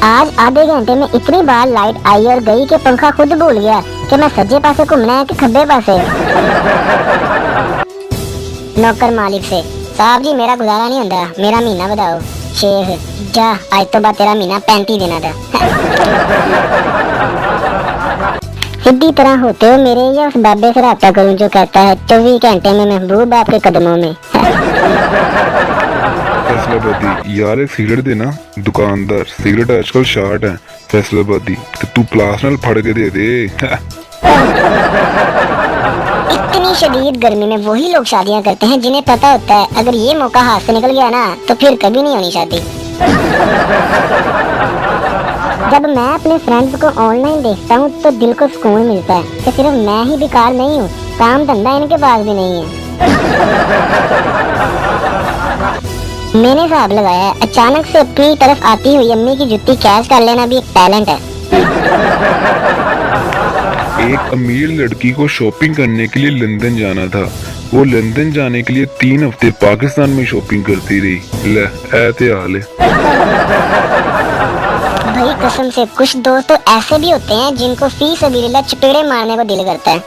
आज आधे घंटे में इतनी बार लाइट आई और गई कि पंखा खुद भूल गया कि मैं सज्जे पासे घूमना है कि खब्बे पासे। नौकर मालिक से, साहब जी मेरा गुजारा नहीं होता, मेरा महीना बताओ। शेख, जा आज तो बाद तेरा महीना 35 देना था। सीधी तरह होते हो मेरे, या उस बाबे से राब्ता करूं जो कहता है 24 घंटे में महबूब आपके कदमों में। फैसलाबादी यार एक सिगरेट देना, दुकानदार सिगरेट आजकल शार्ट है। फैसलाबादी तो तू प्लास नाल फड़ के दे दे। इतनी शदीद गर्मी में वही लोग शादियां करते हैं जिन्हें पता होता है अगर ये मौका हाथ से निकल गया ना तो फिर कभी नहीं होनी शादी। जब मैं अपने फ्रेंड्स को ऑनलाइन देखता हूँ तो दिल को सुकून मिलता है कि सिर्फ मैं ही बेकार नहीं हूँ, काम धंधा इनके पास भी नहीं है। मैंने हिसाब लगाया है, अचानक से अपनी तरफ आती हुई अम्मी की जुत्ती कैच कर लेना भी एक टैलेंट है। एक अमीर लड़की को शॉपिंग करने के लिए लंदन जाना था। वो लंदन जाने के लिए 3 हफ्ते पाकिस्तान में शॉपिंग करती रही। ले ऐते हाल है। भाई कसम से कुछ दोस्त तो ऐसे भी होते हैं जिनको फी सबीलिल्लाह चपेड़े मारने को दिल करता है।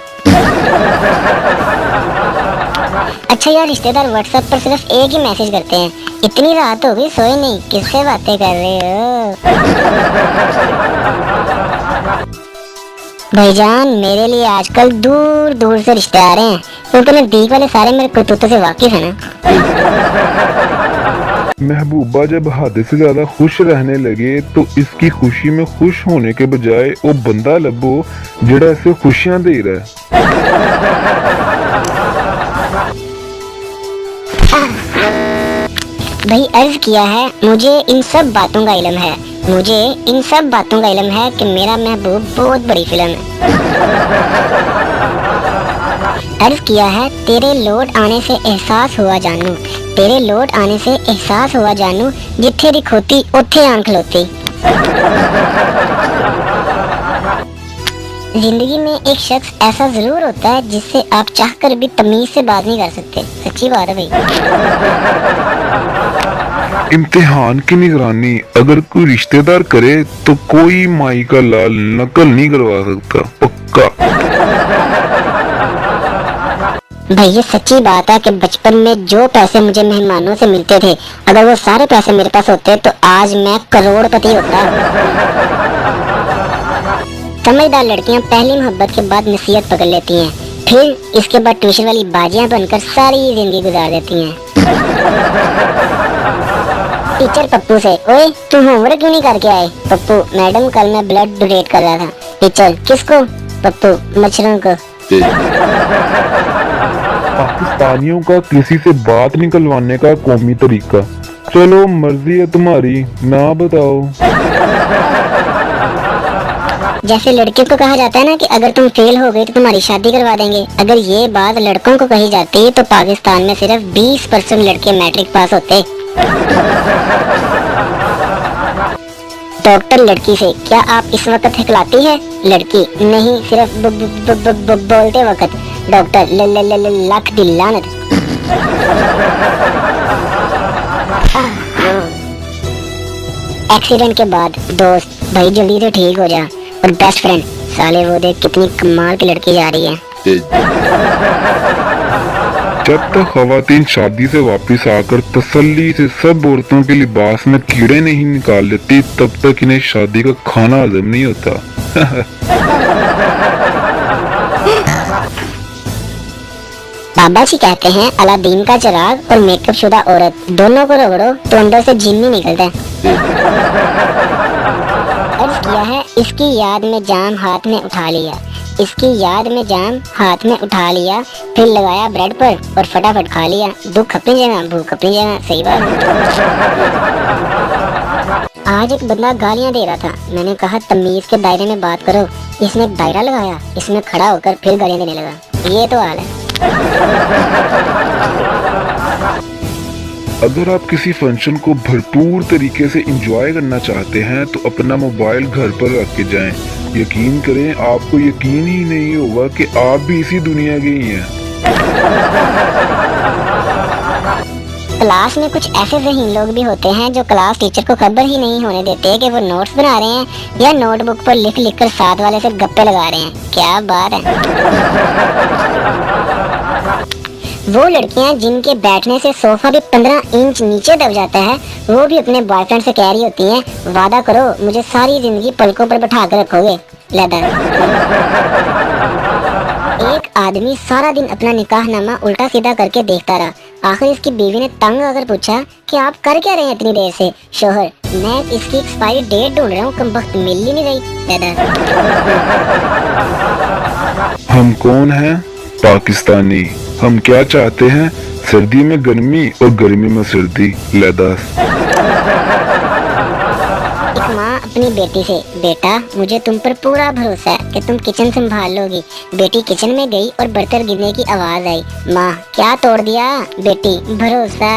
अच्छा यार, रिश्तेदार व्हाट्सएप पर सिर्फ एक ही मैसेज करते हैं, इतनी रात हो गई सोए नहीं, किससे बातें कर रहे हो? भाईजान मेरे लिए आजकल दूर दूर से रिश्ते आ रहे हैं क्योंकि नजदीक वाले सारे मेरे करतूतों से वाकिफ है ना। महबूबा जब हद से ज्यादा खुश रहने लगे तो इसकी खुशी में खुश होने के बजाय वो बंदा लभो जेड़ा इसे खुशियां दे रहा है। भाई अर्ज किया है, मुझे इन सब बातों का इल्म है, मुझे इन सब बातों का इल्म है कि मेरा महबूब बहुत बड़ी फिल्म है। अर्ज किया है, तेरे लौट आने से एहसास हुआ जानू, तेरे लौट आने से एहसास हुआ जानू, जिथे दी खोती उथे आंख खलोती। जिंदगी में एक शख्स ऐसा जरूर होता है जिससे आप चाहकर भी तमीज से बात नहीं कर सकते। सच्ची बात है भाई। इम्तिहान की निगरानी अगर कोई रिश्तेदार करे तो कोई माई का लाल नकल नहीं करवा सकता, पक्का। भाई ये सच्ची बात है कि बचपन में जो पैसे मुझे मेहमानों से मिलते थे, अगर वो सारे पैसे मेरे पास होते तो आज मैं करोड़पति होता। समझदार लड़कियां पहली मोहब्बत के बाद नसीहत पकड़ लेती हैं, फिर इसके बाद ट्यूशन वाली बाजियां बनकर सारी जिंदगी गुजार देती हैं। टीचर पप्पू से, ओए तू होमवर्क क्यों नहीं करके आए? पप्पू, मैडम कल मैं ब्लड डोनेट कर रहा था। टीचर, किसको? पप्पू, मच्छरों को। पाकिस्तानियों का किसी से बात निकलवाने का कौमी तरीका। चलो मर्जी है तुम्हारी, ना बताओ। जैसे लड़कियों को कहा जाता है ना कि अगर तुम फेल हो गई तो तुम्हारी शादी करवा देंगे, अगर ये बात लड़कों को कही जाती तो पाकिस्तान में सिर्फ 20% लड़के मैट्रिक पास होते। डॉक्टर लड़की से, क्या आप इस वक्त हिकलाती है? लड़की, नहीं सिर्फ बोलते वक्त। डॉक्टर, लाख दी लानत। एक्सीडेंट के बाद दोस्त, भाई जल्दी से ठीक हो जा। और बेस्ट फ्रेंड, साले वो देख कितनी कमाल की लड़की जा रही है। जब तक खवातीन शादी से वापस आकर तसल्ली से सब औरतों के लिबास में कीड़े नहीं निकाल लेती, तब तक इन्हें शादी का खाना हजम नहीं होता। बाबा जी कहते हैं, अलादीन का चिराग और मेकअप शुदा औरत दोनों को रगड़ो तो अंदर से जिन्न निकलता है। अर्ज किया है, इसकी याद में जाम हाथ में उठा लिया, इसकी याद में जाम हाथ में उठा लिया, फिर लगाया ब्रेड पर और फटाफट खा लिया। दुख अपनी जगह, भूख अपनी जगह। सही बात है। आज एक बंदा गालियां दे रहा था, मैंने कहा तमीज के दायरे में बात करो। इसने एक दायरा लगाया, इसमें खड़ा होकर फिर गालियां देने लगा। ये तो हाल है। अगर आप किसी फंक्शन को भरपूर तरीके से एंजॉय करना चाहते हैं तो अपना मोबाइल घर पर रख के जाएं। यकीन करें, आपको यकीन ही नहीं होगा कि आप भी इसी दुनिया के ही हैं। क्लास में कुछ ऐसे ज़हीन लोग भी होते हैं जो क्लास टीचर को खबर ही नहीं होने देते कि वो नोट्स बना रहे हैं या नोटबुक पर लिख लिख कर साथ वाले से गप्पे लगा रहे हैं। क्या बात है। वो लड़कियां जिनके बैठने से सोफा भी 15 इंच नीचे दब जाता है, वो भी अपने बॉयफ्रेंड से कह रही होती हैं, वादा करो मुझे सारी जिंदगी पलकों पर बैठा कर रखोगे। एक आदमी सारा दिन अपना निकाहनामा उल्टा सीधा करके देखता रहा। आखिर इसकी बीवी ने तंग आकर पूछा कि आप कर क्या रहे हैं इतनी देर से? शोहर, मैं इसकी एक्सपायरी डेट ढूंढ रहा हूँ, कमबख्त मिल ही नहीं रही। हम कौन हैं? पाकिस्तानी। हम क्या चाहते हैं? सर्दी में गर्मी और गर्मी में सर्दी। एक माँ अपनी बेटी से, बेटा मुझे तुम पर पूरा भरोसा है कि तुम किचन संभाल लोगी। बेटी किचन में गई और बर्तन गिरने की आवाज आई। माँ, क्या तोड़ दिया? बेटी, भरोसा।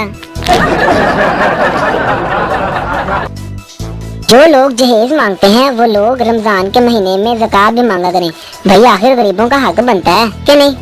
जो लोग जहेज मांगते हैं वो लोग रमजान के महीने में ज़कात भी मांगा करें। भाई आखिर गरीबों का हक बनता है कि नहीं?